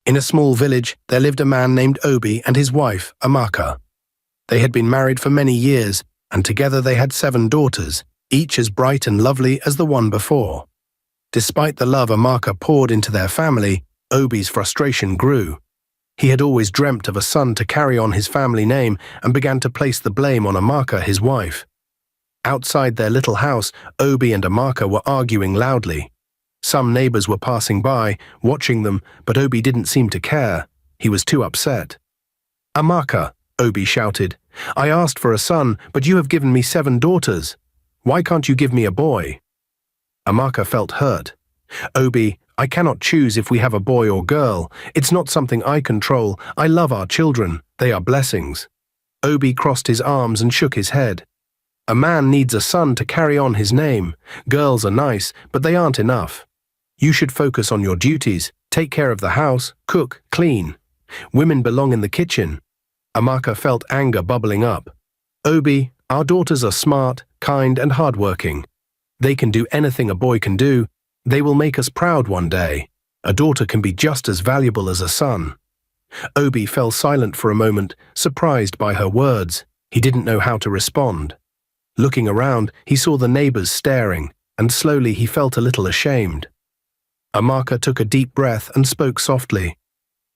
In a small village, there lived a man named Obi and his wife, Amaka. They had been married for many years, and together they had 7 daughters, each as bright and lovely as the one before. Despite the love Amaka poured into their family, Obi's frustration grew. He had always dreamt of a son to carry on his family name and began to place the blame on Amaka, his wife. Outside their little house, Obi and Amaka were arguing loudly. Some neighbors were passing by, watching them, but Obi didn't seem to care. He was too upset. "Amaka," Obi shouted, "I asked for a son, but you have given me 7 daughters. Why can't you give me a boy?" Amaka felt hurt. "Obi, I cannot choose if we have a boy or girl. It's not something I control. I love our children. They are blessings." Obi crossed his arms and shook his head. "A man needs a son to carry on his name. Girls are nice, but they aren't enough. You should focus on your duties. Take care of the house, cook, clean. Women belong in the kitchen." Amaka felt anger bubbling up. "Obi, our daughters are smart, kind, and hardworking. They can do anything a boy can do. They will make us proud one day. A daughter can be just as valuable as a son." Obi fell silent for a moment, surprised by her words. He didn't know how to respond. Looking around, he saw the neighbors staring, and slowly he felt a little ashamed. Amaka took a deep breath and spoke softly.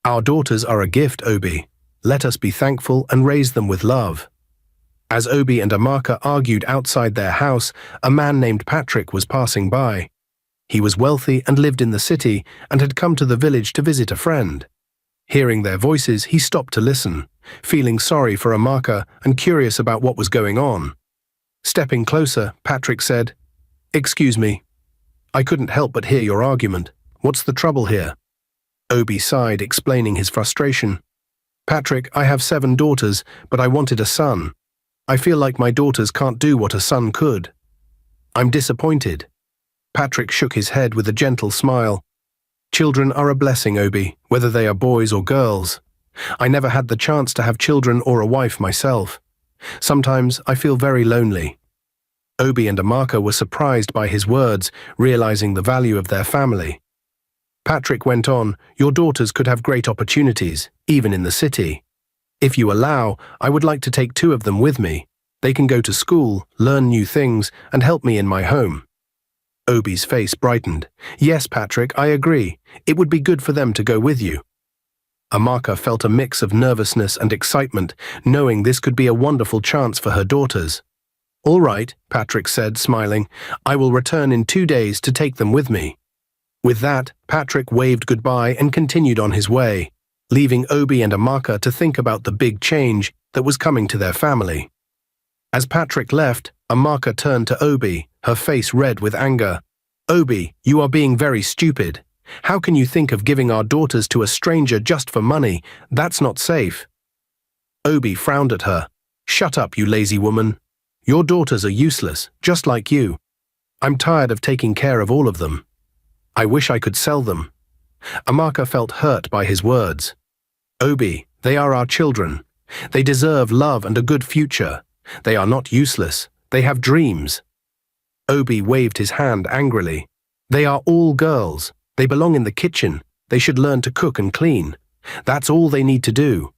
"Our daughters are a gift, Obi. Let us be thankful and raise them with love." As Obi and Amaka argued outside their house, a man named Patrick was passing by. He was wealthy and lived in the city and had come to the village to visit a friend. Hearing their voices, he stopped to listen, feeling sorry for Amaka and curious about what was going on. Stepping closer, Patrick said, "Excuse me. I couldn't help but hear your argument. What's the trouble here?" Obi sighed, explaining his frustration. "Patrick, I have 7 daughters, but I wanted a son. I feel like my daughters can't do what a son could. I'm disappointed." Patrick shook his head with a gentle smile. "Children are a blessing, Obi, whether they are boys or girls. I never had the chance to have children or a wife myself. Sometimes I feel very lonely." Obi and Amaka were surprised by his words, realizing the value of their family. Patrick went on, "Your daughters could have great opportunities, even in the city. If you allow, I would like to take 2 of them with me. They can go to school, learn new things, and help me in my home." Obi's face brightened. "Yes, Patrick, I agree. It would be good for them to go with you." Amaka felt a mix of nervousness and excitement, knowing this could be a wonderful chance for her daughters. "All right," Patrick said, smiling. "I will return in 2 days to take them with me." With that, Patrick waved goodbye and continued on his way, leaving Obi and Amaka to think about the big change that was coming to their family. As Patrick left, Amaka turned to Obi, her face red with anger. "Obi, you are being very stupid. How can you think of giving our daughters to a stranger just for money? That's not safe." Obi frowned at her. "Shut up, you lazy woman. Your daughters are useless, just like you. I'm tired of taking care of all of them. I wish I could sell them." Amaka felt hurt by his words. "Obi, they are our children. They deserve love and a good future. They are not useless. They have dreams." Obi waved his hand angrily. "They are all girls. They belong in the kitchen. They should learn to cook and clean. That's all they need to do."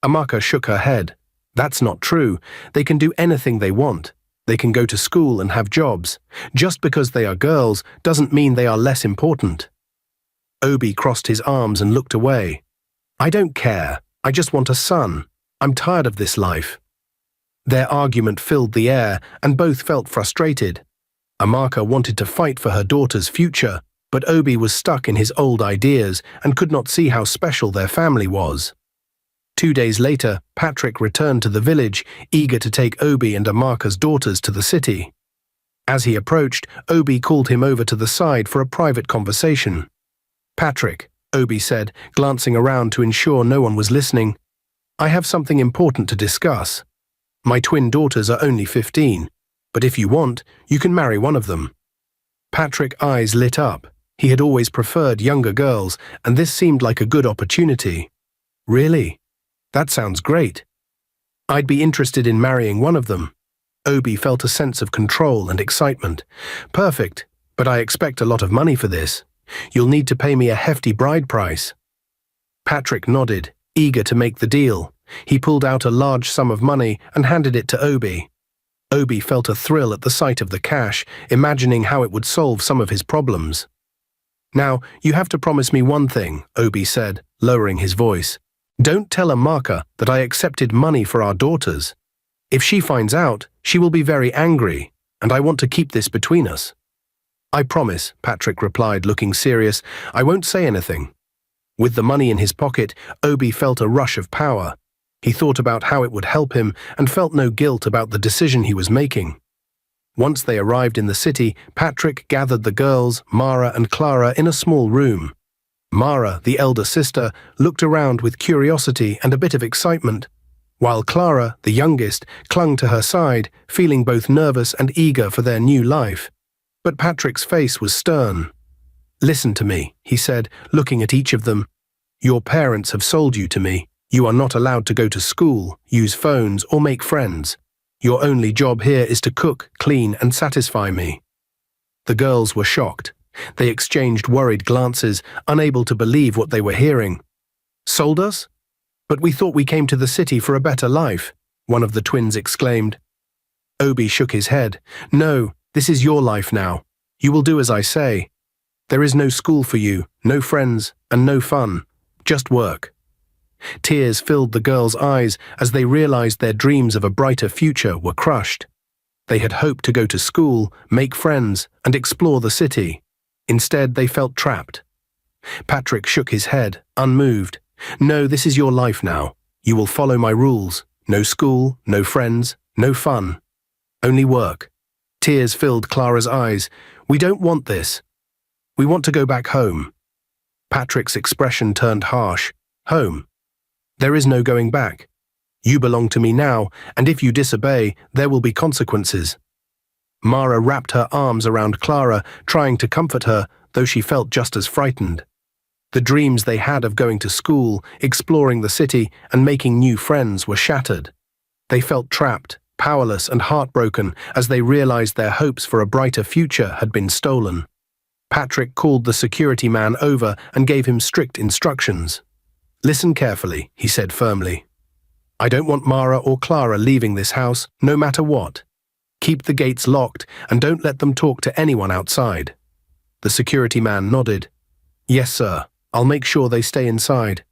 Amaka shook her head. "That's not true. They can do anything they want. They can go to school and have jobs. Just because they are girls doesn't mean they are less important." Obi crossed his arms and looked away. "I don't care. I just want a son. I'm tired of this life." Their argument filled the air, and both felt frustrated. Amaka wanted to fight for her daughter's future, but Obi was stuck in his old ideas and could not see how special their family was. 2 days later, Patrick returned to the village, eager to take Obi and Amaka's daughters to the city. As he approached, Obi called him over to the side for a private conversation. "Patrick," Obi said, glancing around to ensure no one was listening, "I have something important to discuss. My twin daughters are only 15, but if you want, you can marry one of them." Patrick's eyes lit up. He had always preferred younger girls, and this seemed like a good opportunity. "Really? That sounds great. I'd be interested in marrying one of them." Obi felt a sense of control and excitement. "Perfect, but I expect a lot of money for this. You'll need to pay me a hefty bride price." Patrick nodded, eager to make the deal. He pulled out a large sum of money and handed it to Obi. Obi felt a thrill at the sight of the cash, imagining how it would solve some of his problems. "Now, you have to promise me one thing," Obi said, lowering his voice. "Don't tell Amaka that I accepted money for our daughters. If she finds out, she will be very angry, and I want to keep this between us." "I promise," Patrick replied, looking serious. "I won't say anything." With the money in his pocket, Obi felt a rush of power. He thought about how it would help him and felt no guilt about the decision he was making. Once they arrived in the city, Patrick gathered the girls, Mara and Clara, in a small room. Mara, the elder sister, looked around with curiosity and a bit of excitement, while Clara, the youngest, clung to her side, feeling both nervous and eager for their new life. But Patrick's face was stern. "Listen to me," he said, looking at each of them. "Your parents have sold you to me. You are not allowed to go to school, use phones, or make friends. Your only job here is to cook, clean, and satisfy me." The girls were shocked. They exchanged worried glances, unable to believe what they were hearing. "Sold us? But we thought we came to the city for a better life," one of the twins exclaimed. Obi shook his head. "No, this is your life now. You will do as I say. There is no school for you, no friends, and no fun. Just work." Tears filled the girls' eyes as they realized their dreams of a brighter future were crushed. They had hoped to go to school, make friends, and explore the city. Instead, they felt trapped. Patrick shook his head, unmoved. "No, this is your life now. You will follow my rules. No school, no friends, no fun. Only work." Tears filled Clara's eyes. "We don't want this. We want to go back home." Patrick's expression turned harsh. "Home? There is no going back. You belong to me now, and if you disobey, there will be consequences." Mara wrapped her arms around Clara, trying to comfort her, though she felt just as frightened. The dreams they had of going to school, exploring the city, and making new friends were shattered. They felt trapped, powerless, and heartbroken as they realized their hopes for a brighter future had been stolen. Patrick called the security man over and gave him strict instructions. "Listen carefully," he said firmly. "I don't want Mara or Clara leaving this house, no matter what. Keep the gates locked and don't let them talk to anyone outside." The security man nodded. "Yes, sir. I'll make sure they stay inside."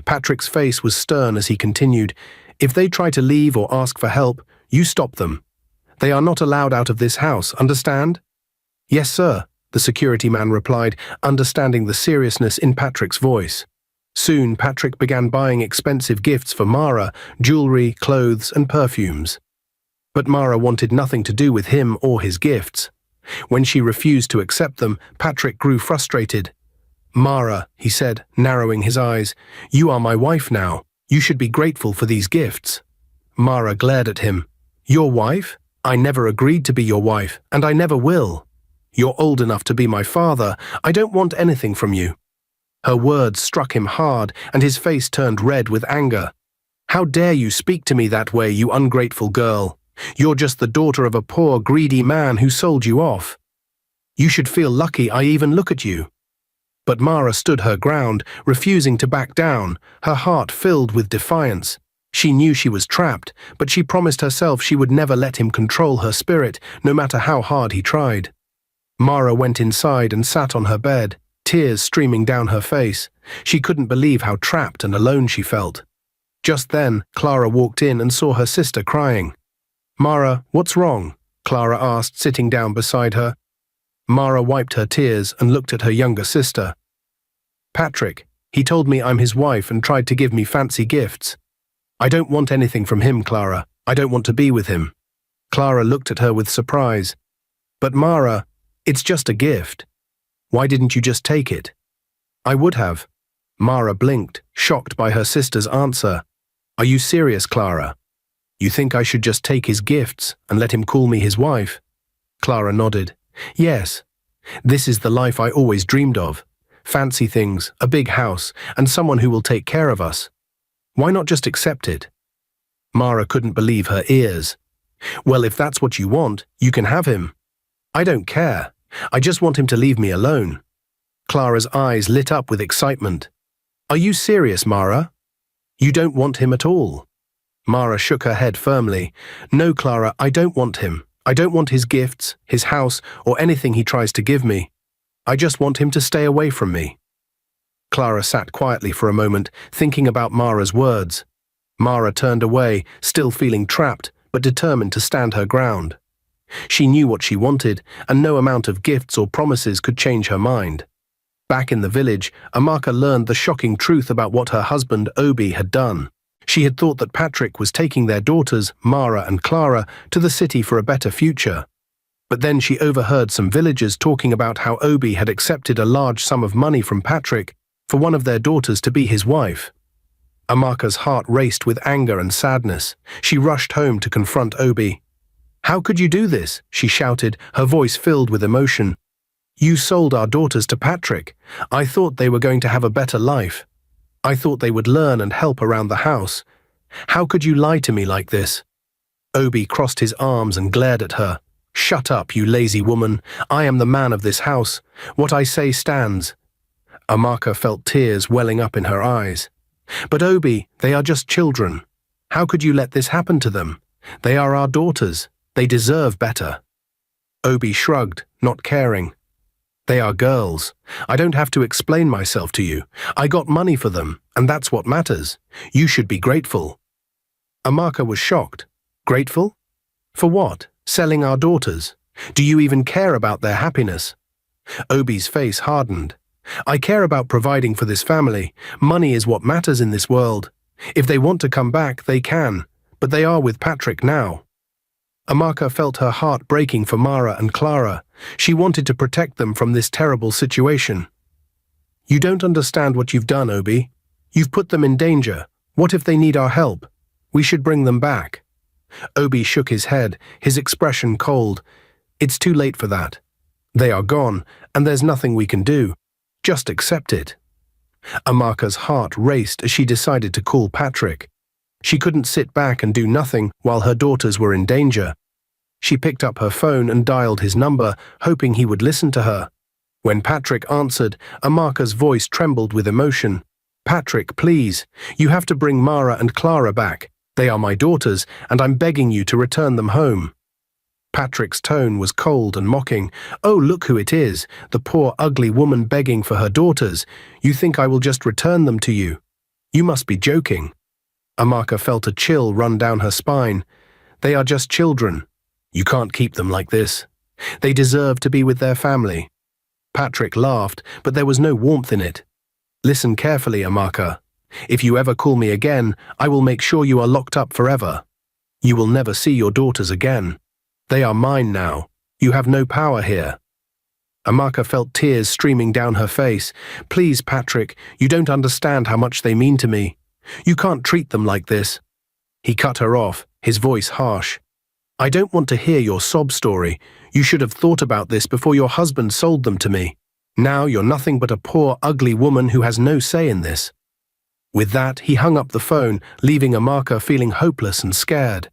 Patrick's face was stern as he continued, "If they try to leave or ask for help, you stop them. They are not allowed out of this house, understand?" "Yes, sir," the security man replied, understanding the seriousness in Patrick's voice. Soon, Patrick began buying expensive gifts for Mara, jewelry, clothes, and perfumes. But Mara wanted nothing to do with him or his gifts. When she refused to accept them, Patrick grew frustrated. "Mara," he said, narrowing his eyes, "you are my wife now. You should be grateful for these gifts." Mara glared at him. "Your wife? I never agreed to be your wife, and I never will. You're old enough to be my father. I don't want anything from you." Her words struck him hard, and his face turned red with anger. "How dare you speak to me that way, you ungrateful girl? You're just the daughter of a poor, greedy man who sold you off. You should feel lucky I even look at you." But Mara stood her ground, refusing to back down, her heart filled with defiance. She knew she was trapped, but she promised herself she would never let him control her spirit, no matter how hard he tried. Mara went inside and sat on her bed, tears streaming down her face. She couldn't believe how trapped and alone she felt. Just then, Clara walked in and saw her sister crying. "Mara, what's wrong?" Clara asked, sitting down beside her. Mara wiped her tears and looked at her younger sister. "Patrick, he told me I'm his wife and tried to give me fancy gifts. I don't want anything from him, Clara. I don't want to be with him." Clara looked at her with surprise. "But Mara, it's just a gift. Why didn't you just take it?" "I would have." Mara blinked, shocked by her sister's answer. "Are you serious, Clara? You think I should just take his gifts and let him call me his wife?" Clara nodded. "Yes. This is the life I always dreamed of. Fancy things, a big house, and someone who will take care of us. Why not just accept it?" Mara couldn't believe her ears. "Well, if that's what you want, you can have him. I don't care. I just want him to leave me alone." Clara's eyes lit up with excitement. Are you serious, Mara? You don't want him at all? Mara shook her head firmly. No, Clara, I don't want him. I don't want his gifts, his house, or anything he tries to give me. I just want him to stay away from me. Clara sat quietly for a moment, thinking about Mara's words. Mara turned away, still feeling trapped, but determined to stand her ground. She knew what she wanted, and no amount of gifts or promises could change her mind. Back in the village, Amaka learned the shocking truth about what her husband, Obi, had done. She had thought that Patrick was taking their daughters, Mara and Clara, to the city for a better future. But then she overheard some villagers talking about how Obi had accepted a large sum of money from Patrick for one of their daughters to be his wife. Amaka's heart raced with anger and sadness. She rushed home to confront Obi. "How could you do this?" she shouted, her voice filled with emotion. "You sold our daughters to Patrick. I thought they were going to have a better life. I thought they would learn and help around the house. How could you lie to me like this?" Obi crossed his arms and glared at her. "Shut up, you lazy woman. I am the man of this house. What I say stands." Amaka felt tears welling up in her eyes. "But Obi, they are just children. How could you let this happen to them? They are our daughters. They deserve better." Obi shrugged, not caring. "They are girls. I don't have to explain myself to you. I got money for them, and that's what matters. You should be grateful." Amaka was shocked. "Grateful? For what? Selling our daughters? Do you even care about their happiness?" Obi's face hardened. "I care about providing for this family. Money is what matters in this world. If they want to come back, they can, but they are with Patrick now." Amaka felt her heart breaking for Mara and Clara. She wanted to protect them from this terrible situation. "You don't understand what you've done, Obi. You've put them in danger. What if they need our help? We should bring them back." Obi shook his head, his expression cold. "It's too late for that. They are gone, and there's nothing we can do. Just accept it." Amaka's heart raced as she decided to call Patrick. She couldn't sit back and do nothing while her daughters were in danger. She picked up her phone and dialed his number, hoping he would listen to her. When Patrick answered, Amaka's voice trembled with emotion. "Patrick, please, you have to bring Mara and Clara back. They are my daughters, and I'm begging you to return them home." Patrick's tone was cold and mocking. "Oh, look who it is, the poor, ugly woman begging for her daughters. You think I will just return them to you? You must be joking." Amaka felt a chill run down her spine. "They are just children. You can't keep them like this. They deserve to be with their family." Patrick laughed, but there was no warmth in it. "Listen carefully, Amaka. If you ever call me again, I will make sure you are locked up forever. You will never see your daughters again. They are mine now. You have no power here." Amaka felt tears streaming down her face. "Please, Patrick, you don't understand how much they mean to me. You can't treat them like this." He cut her off, his voice harsh. "I don't want to hear your sob story. You should have thought about this before your husband sold them to me. Now you're nothing but a poor, ugly woman who has no say in this." With that, he hung up the phone, leaving Amaka feeling hopeless and scared.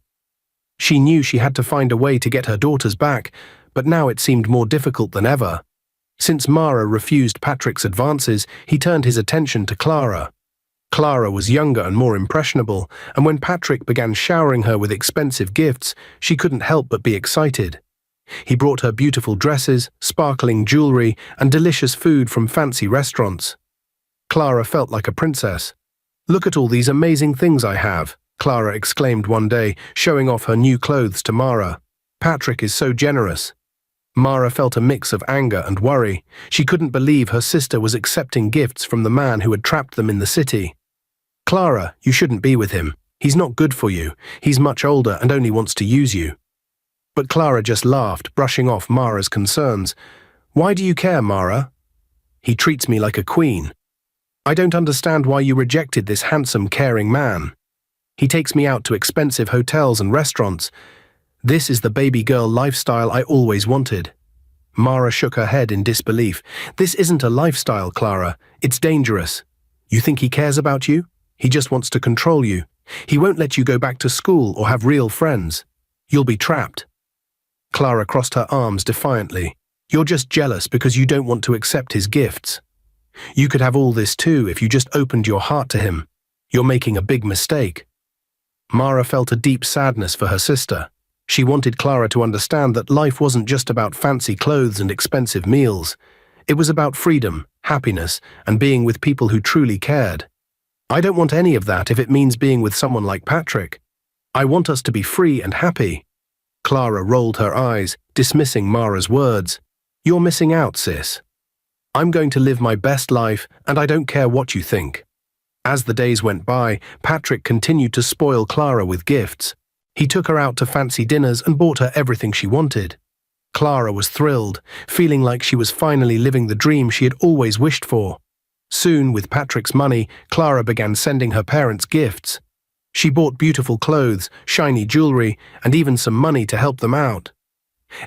She knew she had to find a way to get her daughters back, but now it seemed more difficult than ever. Since Mara refused Patrick's advances, he turned his attention to Clara. Clara was younger and more impressionable, and when Patrick began showering her with expensive gifts, she couldn't help but be excited. He brought her beautiful dresses, sparkling jewelry, and delicious food from fancy restaurants. Clara felt like a princess. "Look at all these amazing things I have," Clara exclaimed one day, showing off her new clothes to Mara. "Patrick is so generous." Mara felt a mix of anger and worry. She couldn't believe her sister was accepting gifts from the man who had trapped them in the city. "Clara, you shouldn't be with him. He's not good for you. He's much older and only wants to use you." But Clara just laughed, brushing off Mara's concerns. "Why do you care, Mara?" "He treats me like a queen." "I don't understand why you rejected this handsome, caring man. He takes me out to expensive hotels and restaurants. This is the baby girl lifestyle I always wanted." Mara shook her head in disbelief. "This isn't a lifestyle, Clara. It's dangerous. You think he cares about you? He just wants to control you. He won't let you go back to school or have real friends. You'll be trapped." Clara crossed her arms defiantly. "You're just jealous because you don't want to accept his gifts." You could have all this too if you just opened your heart to him. You're making a big mistake. Mara felt a deep sadness for her sister. She wanted Clara to understand that life wasn't just about fancy clothes and expensive meals. It was about freedom, happiness, and being with people who truly cared. I don't want any of that if it means being with someone like Patrick. I want us to be free and happy. Clara rolled her eyes, dismissing Mara's words. You're missing out, sis. I'm going to live my best life, and I don't care what you think. As the days went by, Patrick continued to spoil Clara with gifts. He took her out to fancy dinners and bought her everything she wanted. Clara was thrilled, feeling like she was finally living the dream she had always wished for. Soon, with Patrick's money, Clara began sending her parents gifts. She bought beautiful clothes, shiny jewelry, and even some money to help them out.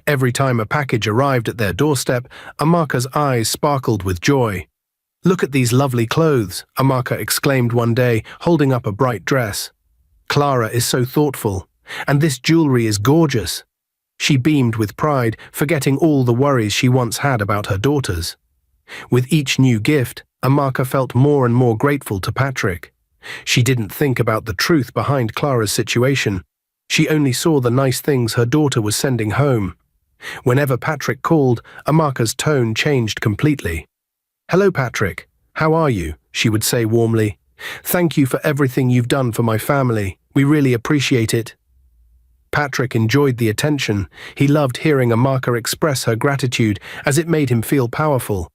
Every time a package arrived at their doorstep, Amaka's eyes sparkled with joy. Look at these lovely clothes, Amaka exclaimed one day, holding up a bright dress. Clara is so thoughtful, and this jewelry is gorgeous. She beamed with pride, forgetting all the worries she once had about her daughters. With each new gift, Amaka felt more and more grateful to Patrick. She didn't think about the truth behind Clara's situation. She only saw the nice things her daughter was sending home. Whenever Patrick called, Amaka's tone changed completely. "Hello, Patrick. How are you?" she would say warmly. "Thank you for everything you've done for my family. We really appreciate it." Patrick enjoyed the attention. He loved hearing Amaka express her gratitude, as it made him feel powerful.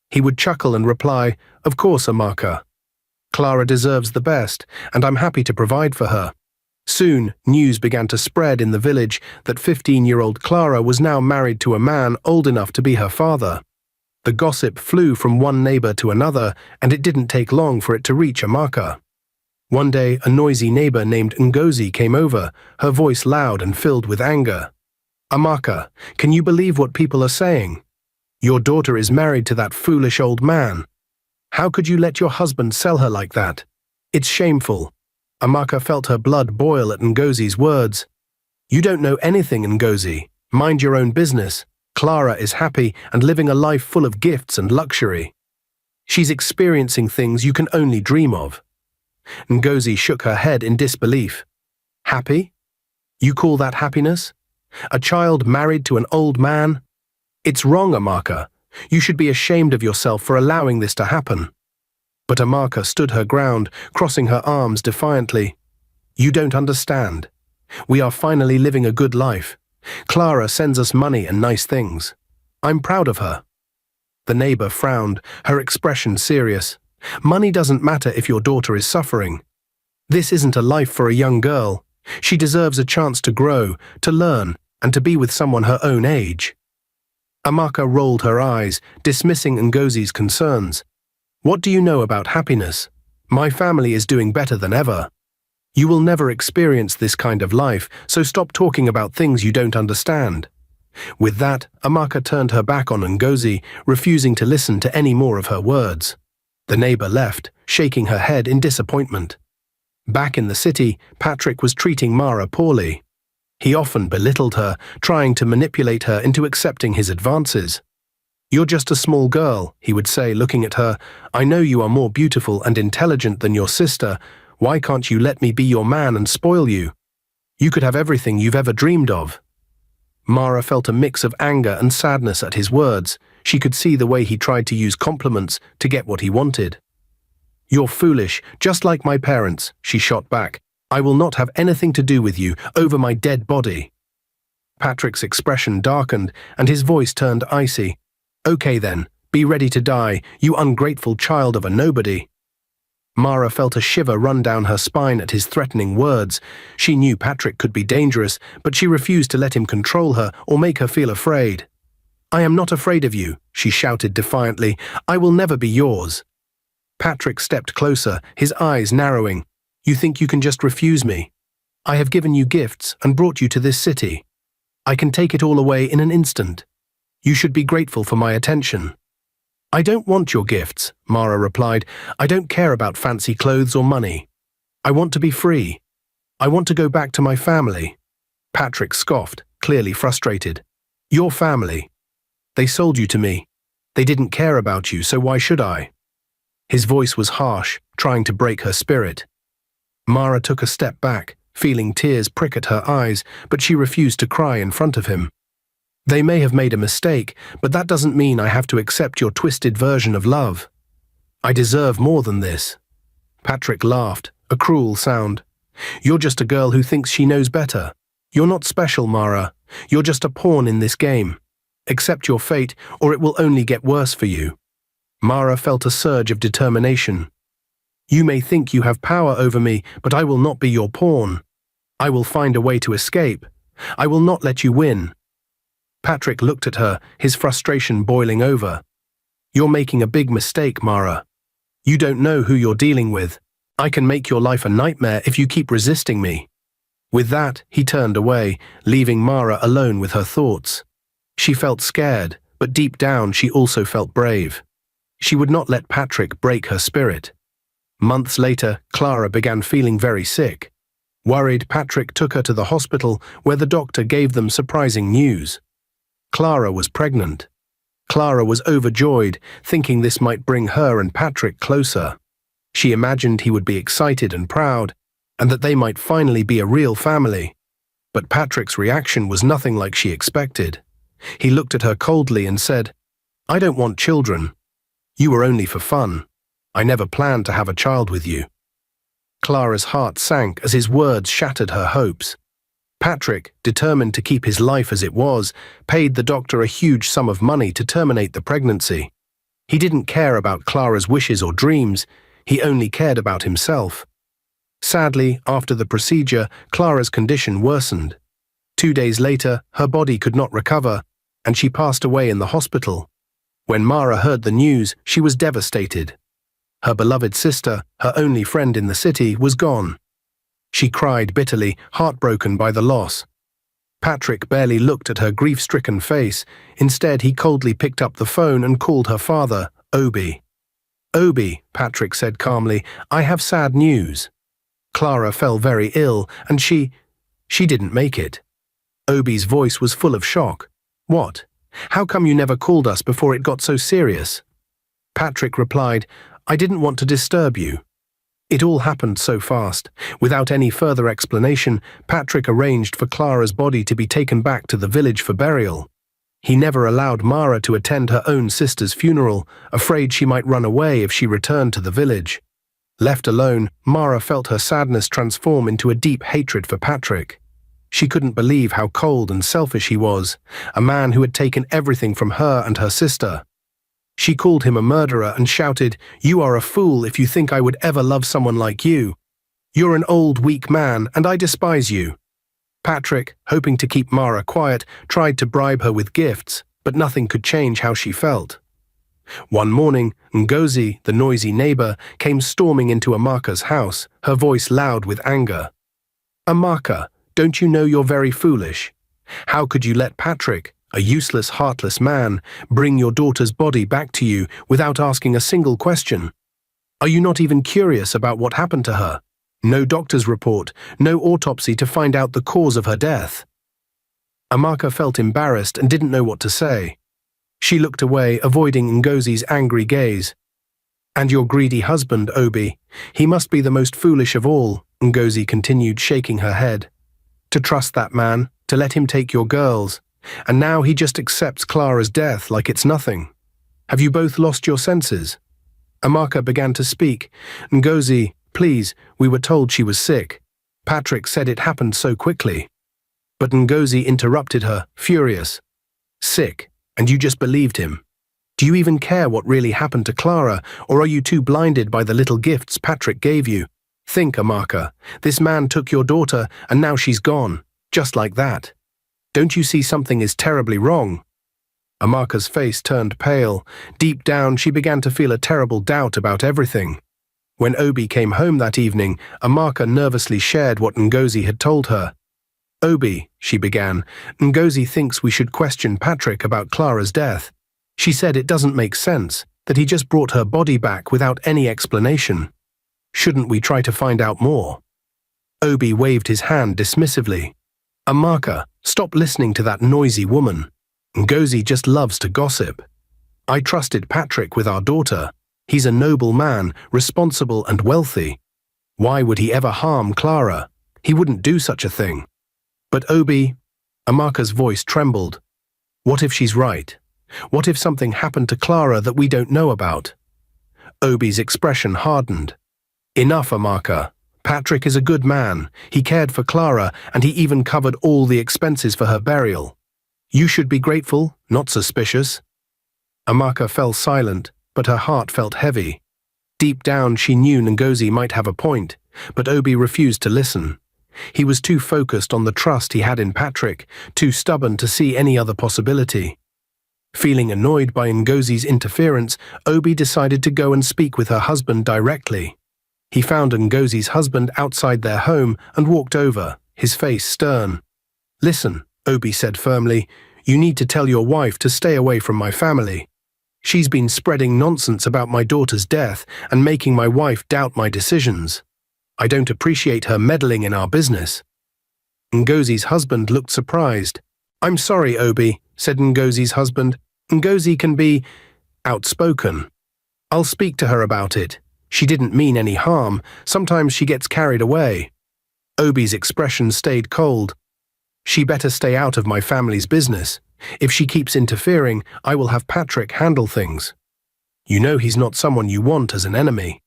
He would chuckle and reply, "Of course, Amaka. Clara deserves the best, and I'm happy to provide for her." Soon, news began to spread in the village that 15-year-old Clara was now married to a man old enough to be her father. The gossip flew from one neighbor to another, and it didn't take long for it to reach Amaka. One day, a noisy neighbor named Ngozi came over, her voice loud and filled with anger. "Amaka, can you believe what people are saying? Your daughter is married to that foolish old man. How could you let your husband sell her like that? It's shameful." Amaka felt her blood boil at Ngozi's words. "You don't know anything, Ngozi. Mind your own business. Clara is happy and living a life full of gifts and luxury. She's experiencing things you can only dream of." Ngozi shook her head in disbelief. "Happy? You call that happiness? A child married to an old man? It's wrong, Amaka. You should be ashamed of yourself for allowing this to happen." But Amaka stood her ground, crossing her arms defiantly. "You don't understand. We are finally living a good life. Clara sends us money and nice things. I'm proud of her." The neighbor frowned, her expression serious. "Money doesn't matter if your daughter is suffering. This isn't a life for a young girl. She deserves a chance to grow, to learn, and to be with someone her own age." Amaka rolled her eyes, dismissing Ngozi's concerns. "What do you know about happiness? My family is doing better than ever. You will never experience this kind of life, so stop talking about things you don't understand." With that, Amaka turned her back on Ngozi, refusing to listen to any more of her words. The neighbor left, shaking her head in disappointment. Back in the city, Patrick was treating Mara poorly. He often belittled her, trying to manipulate her into accepting his advances. "You're just a small girl," he would say, looking at her. "I know you are more beautiful and intelligent than your sister. Why can't you let me be your man and spoil you? You could have everything you've ever dreamed of." Mara felt a mix of anger and sadness at his words. She could see the way he tried to use compliments to get what he wanted. "You're foolish, just like my parents," she shot back. "I will not have anything to do with you over my dead body." Patrick's expression darkened, and his voice turned icy. "Okay then, be ready to die, you ungrateful child of a nobody." Mara felt a shiver run down her spine at his threatening words. She knew Patrick could be dangerous, but she refused to let him control her or make her feel afraid. "I am not afraid of you," she shouted defiantly. "I will never be yours." Patrick stepped closer, his eyes narrowing. "You think you can just refuse me? I have given you gifts and brought you to this city. I can take it all away in an instant. You should be grateful for my attention." "I don't want your gifts," Mara replied. "I don't care about fancy clothes or money. I want to be free. I want to go back to my family." Patrick scoffed, clearly frustrated. "Your family? They sold you to me. They didn't care about you, so why should I? His voice was harsh, trying to break her spirit. Mara took a step back, feeling tears prick at her eyes, but she refused to cry in front of him. They may have made a mistake, but that doesn't mean I have to accept your twisted version of love. I deserve more than this. Patrick laughed, a cruel sound. You're just a girl who thinks she knows better. You're not special, Mara. You're just a pawn in this game. Accept your fate, or it will only get worse for you. Mara felt a surge of determination. You may think you have power over me, but I will not be your pawn. I will find a way to escape. I will not let you win. Patrick looked at her, his frustration boiling over. You're making a big mistake, Mara. You don't know who you're dealing with. I can make your life a nightmare if you keep resisting me. With that, he turned away, leaving Mara alone with her thoughts. She felt scared, but deep down she also felt brave. She would not let Patrick break her spirit. Months later, Clara began feeling very sick. Worried, Patrick took her to the hospital, where the doctor gave them surprising news. Clara was pregnant. Clara was overjoyed, thinking this might bring her and Patrick closer. She imagined he would be excited and proud, and that they might finally be a real family. But Patrick's reaction was nothing like she expected. He looked at her coldly and said, I don't want children. You were only for fun. I never planned to have a child with you. Clara's heart sank as his words shattered her hopes. Patrick, determined to keep his life as it was, paid the doctor a huge sum of money to terminate the pregnancy. He didn't care about Clara's wishes or dreams, he only cared about himself. Sadly, after the procedure, Clara's condition worsened. 2 days later, her body could not recover, and she passed away in the hospital. When Mara heard the news, she was devastated. Her beloved sister, her only friend in the city, was gone. She cried bitterly, heartbroken by the loss. Patrick barely looked at her grief-stricken face. Instead, he coldly picked up the phone and called her father, Obi. Obi, Patrick said calmly, I have sad news. Clara fell very ill, and she didn't make it. Obi's voice was full of shock. What? How come you never called us before it got so serious? Patrick replied, I didn't want to disturb you. It all happened so fast. Without any further explanation, Patrick arranged for Clara's body to be taken back to the village for burial. He never allowed Mara to attend her own sister's funeral, afraid she might run away if she returned to the village. Left alone, Mara felt her sadness transform into a deep hatred for Patrick. She couldn't believe how cold and selfish he was, a man who had taken everything from her and her sister. She called him a murderer and shouted, You are a fool if you think I would ever love someone like you. You're an old, weak man, and I despise you. Patrick, hoping to keep Mara quiet, tried to bribe her with gifts, but nothing could change how she felt. One morning, Ngozi, the noisy neighbor, came storming into Amaka's house, her voice loud with anger. Amaka, don't you know you're very foolish? How could you let Patrick, a useless, heartless man, bring your daughter's body back to you without asking a single question? Are you not even curious about what happened to her? No doctor's report, no autopsy to find out the cause of her death. Amaka felt embarrassed and didn't know what to say. She looked away, avoiding Ngozi's angry gaze. And your greedy husband, Obi, he must be the most foolish of all, Ngozi continued, shaking her head. To trust that man, to let him take your girls, and now he just accepts Clara's death like it's nothing. Have you both lost your senses? Amaka began to speak. Ngozi, please, we were told she was sick. Patrick said it happened so quickly. But Ngozi interrupted her, furious. Sick, and you just believed him. Do you even care what really happened to Clara, or are you too blinded by the little gifts Patrick gave you? Think, Amaka, this man took your daughter and now she's gone, just like that. Don't you see something is terribly wrong? Amaka's face turned pale. Deep down, she began to feel a terrible doubt about everything. When Obi came home that evening, Amaka nervously shared what Ngozi had told her. Obi, she began, Ngozi thinks we should question Patrick about Clara's death. She said it doesn't make sense, that he just brought her body back without any explanation. Shouldn't we try to find out more? Obi waved his hand dismissively. Amaka, stop listening to that noisy woman. Ngozi just loves to gossip. I trusted Patrick with our daughter. He's a noble man, responsible and wealthy. Why would he ever harm Clara? He wouldn't do such a thing. But Obi, Amaka's voice trembled. What if she's right? What if something happened to Clara that we don't know about? Obi's expression hardened. Enough, Amaka. Patrick is a good man. He cared for Clara, and he even covered all the expenses for her burial. You should be grateful, not suspicious. Amaka fell silent, but her heart felt heavy. Deep down she knew Ngozi might have a point, but Obi refused to listen. He was too focused on the trust he had in Patrick, too stubborn to see any other possibility. Feeling annoyed by Ngozi's interference, Obi decided to go and speak with her husband directly. He found Ngozi's husband outside their home and walked over, his face stern. Listen, Obi said firmly, you need to tell your wife to stay away from my family. She's been spreading nonsense about my daughter's death and making my wife doubt my decisions. I don't appreciate her meddling in our business. Ngozi's husband looked surprised. I'm sorry, Obi, said Ngozi's husband. Ngozi can be outspoken. I'll speak to her about it. She didn't mean any harm. Sometimes she gets carried away. Obi's expression stayed cold. She better stay out of my family's business. If she keeps interfering, I will have Patrick handle things. You know he's not someone you want as an enemy.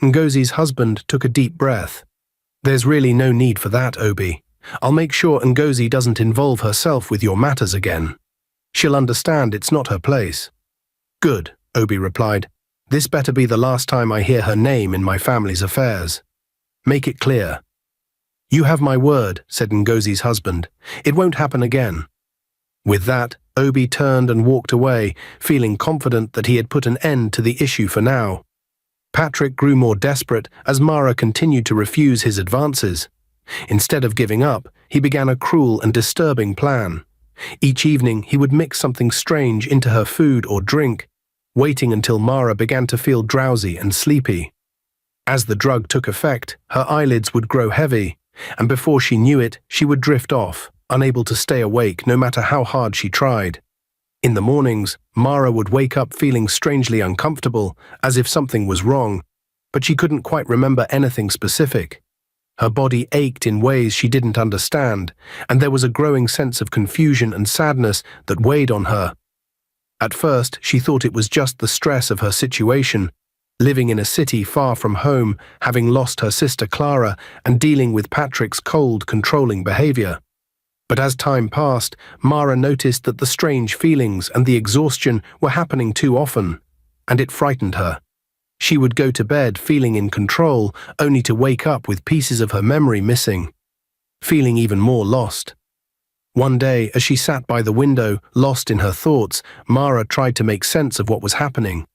Ngozi's husband took a deep breath. There's really no need for that, Obi. I'll make sure Ngozi doesn't involve herself with your matters again. She'll understand it's not her place. Good, Obi replied. This better be the last time I hear her name in my family's affairs. Make it clear. You have my word, said Ngozi's husband. It won't happen again. With that, Obi turned and walked away, feeling confident that he had put an end to the issue for now. Patrick grew more desperate as Mara continued to refuse his advances. Instead of giving up, he began a cruel and disturbing plan. Each evening he would mix something strange into her food or drink, waiting until Mara began to feel drowsy and sleepy. As the drug took effect, her eyelids would grow heavy, and before she knew it, she would drift off, unable to stay awake no matter how hard she tried. In the mornings, Mara would wake up feeling strangely uncomfortable, as if something was wrong, but she couldn't quite remember anything specific. Her body ached in ways she didn't understand, and there was a growing sense of confusion and sadness that weighed on her. At first, she thought it was just the stress of her situation, living in a city far from home, having lost her sister Clara, and dealing with Patrick's cold, controlling behavior. But as time passed, Mara noticed that the strange feelings and the exhaustion were happening too often, and it frightened her. She would go to bed feeling in control, only to wake up with pieces of her memory missing, feeling even more lost. One day, as she sat by the window, lost in her thoughts, Mara tried to make sense of what was happening.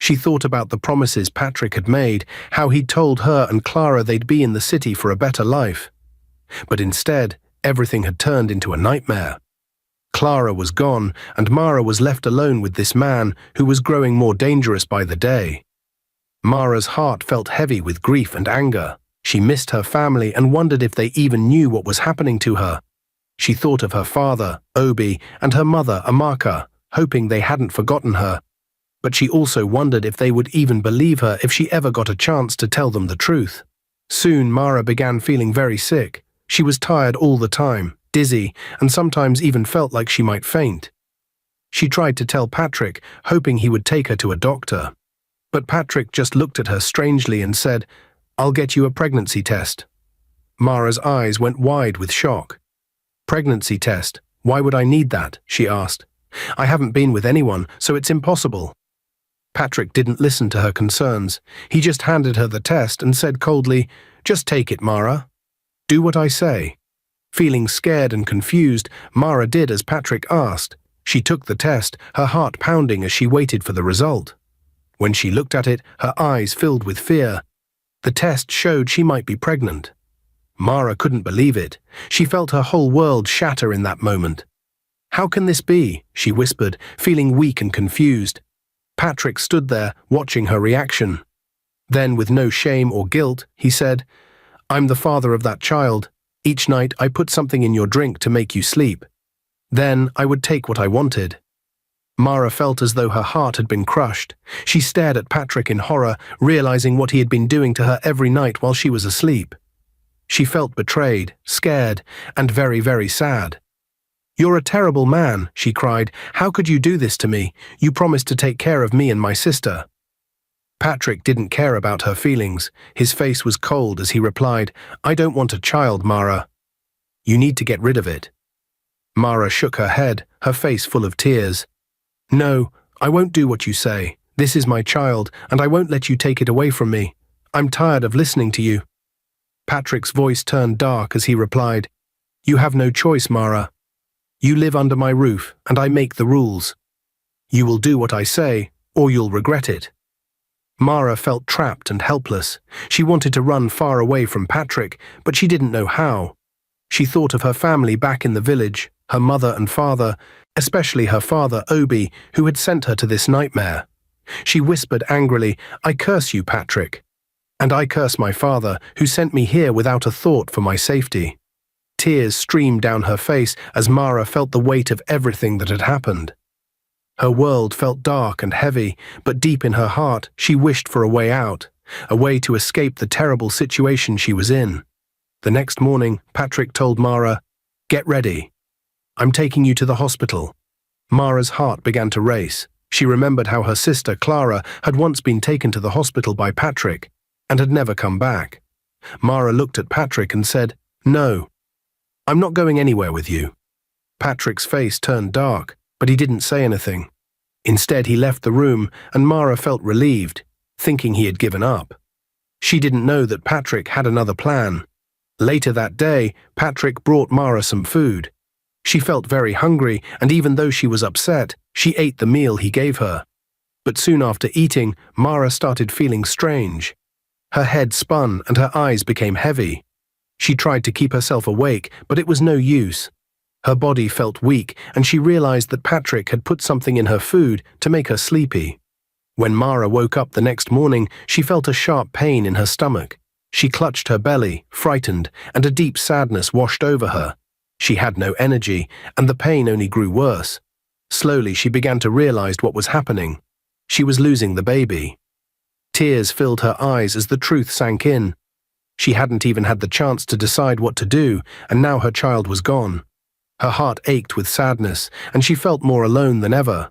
She thought about the promises Patrick had made, how he'd told her and Clara they'd be in the city for a better life. But instead, everything had turned into a nightmare. Clara was gone, and Mara was left alone with this man who was growing more dangerous by the day. Mara's heart felt heavy with grief and anger. She missed her family and wondered if they even knew what was happening to her. She thought of her father, Obi, and her mother, Amaka, hoping they hadn't forgotten her. But she also wondered if they would even believe her if she ever got a chance to tell them the truth. Soon Mara began feeling very sick. She was tired all the time, dizzy, and sometimes even felt like she might faint. She tried to tell Patrick, hoping he would take her to a doctor. But Patrick just looked at her strangely and said, "I'll get you a pregnancy test." Mara's eyes went wide with shock. "Pregnancy test? Why would I need that?" she asked. "I haven't been with anyone, so it's impossible." Patrick didn't listen to her concerns. He just handed her the test and said coldly, "Just take it, Mara. Do what I say." Feeling scared and confused, Mara did as Patrick asked. She took the test, her heart pounding as she waited for the result. When she looked at it, her eyes filled with fear. The test showed she might be pregnant. Mara couldn't believe it. She felt her whole world shatter in that moment. "How can this be?" she whispered, feeling weak and confused. Patrick stood there, watching her reaction. Then, with no shame or guilt, he said, "I'm the father of that child. Each night I put something in your drink to make you sleep. Then I would take what I wanted." Mara felt as though her heart had been crushed. She stared at Patrick in horror, realizing what he had been doing to her every night while she was asleep. She felt betrayed, scared, and very, very sad. "You're a terrible man," she cried. "How could you do this to me? You promised to take care of me and my sister." Patrick didn't care about her feelings. His face was cold as he replied, "I don't want a child, Mara. You need to get rid of it." Mara shook her head, her face full of tears. "No, I won't do what you say. This is my child, and I won't let you take it away from me. I'm tired of listening to you." Patrick's voice turned dark as he replied, "You have no choice, Mara. You live under my roof, and I make the rules. You will do what I say, or you'll regret it." Mara felt trapped and helpless. She wanted to run far away from Patrick, but she didn't know how. She thought of her family back in the village, her mother and father, especially her father, Obi, who had sent her to this nightmare. She whispered angrily, "I curse you, Patrick. And I curse my father, who sent me here without a thought for my safety." Tears streamed down her face as Mara felt the weight of everything that had happened. Her world felt dark and heavy, but deep in her heart she wished for a way out, a way to escape the terrible situation she was in. The next morning, Patrick told Mara, "Get ready. I'm taking you to the hospital." Mara's heart began to race. She remembered how her sister, Clara, had once been taken to the hospital by Patrick and had never come back. Mara looked at Patrick and said, "No, I'm not going anywhere with you." Patrick's face turned dark, but he didn't say anything. Instead, he left the room, and Mara felt relieved, thinking he had given up. She didn't know that Patrick had another plan. Later that day, Patrick brought Mara some food. She felt very hungry, and even though she was upset, she ate the meal he gave her. But soon after eating, Mara started feeling strange. Her head spun and her eyes became heavy. She tried to keep herself awake, but it was no use. Her body felt weak, and she realized that Patrick had put something in her food to make her sleepy. When Mara woke up the next morning, she felt a sharp pain in her stomach. She clutched her belly, frightened, and a deep sadness washed over her. She had no energy, and the pain only grew worse. Slowly, she began to realize what was happening. She was losing the baby. Tears filled her eyes as the truth sank in. She hadn't even had the chance to decide what to do, and now her child was gone. Her heart ached with sadness, and she felt more alone than ever.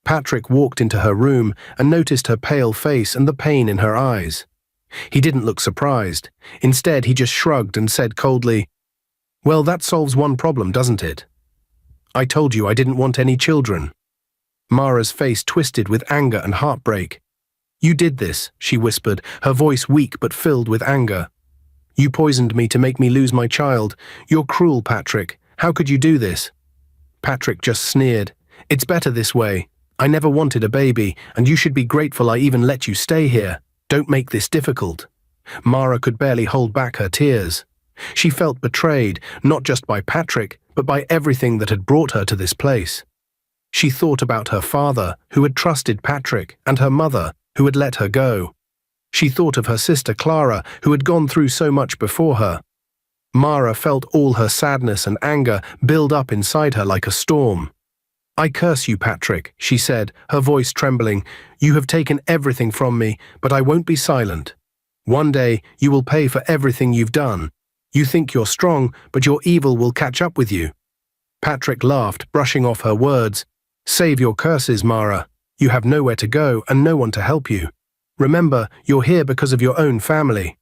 Patrick walked into her room and noticed her pale face and the pain in her eyes. He didn't look surprised. Instead, he just shrugged and said coldly, "Well, that solves one problem, doesn't it? I told you I didn't want any children." Mara's face twisted with anger and heartbreak. "You did this," she whispered, her voice weak but filled with anger. "You poisoned me to make me lose my child. You're cruel, Patrick. How could you do this?" Patrick just sneered. "It's better this way. I never wanted a baby, and you should be grateful I even let you stay here. Don't make this difficult." Mara could barely hold back her tears. She felt betrayed, not just by Patrick, but by everything that had brought her to this place. She thought about her father, who had trusted Patrick, and her mother, who had let her go. She thought of her sister Clara, who had gone through so much before her. Mara felt all her sadness and anger build up inside her like a storm. "I curse you, Patrick," she said, her voice trembling. "You have taken everything from me, but I won't be silent. One day, you will pay for everything you've done. You think you're strong, but your evil will catch up with you." Patrick laughed, brushing off her words. "Save your curses, Mara. You have nowhere to go and no one to help you. Remember, you're here because of your own family."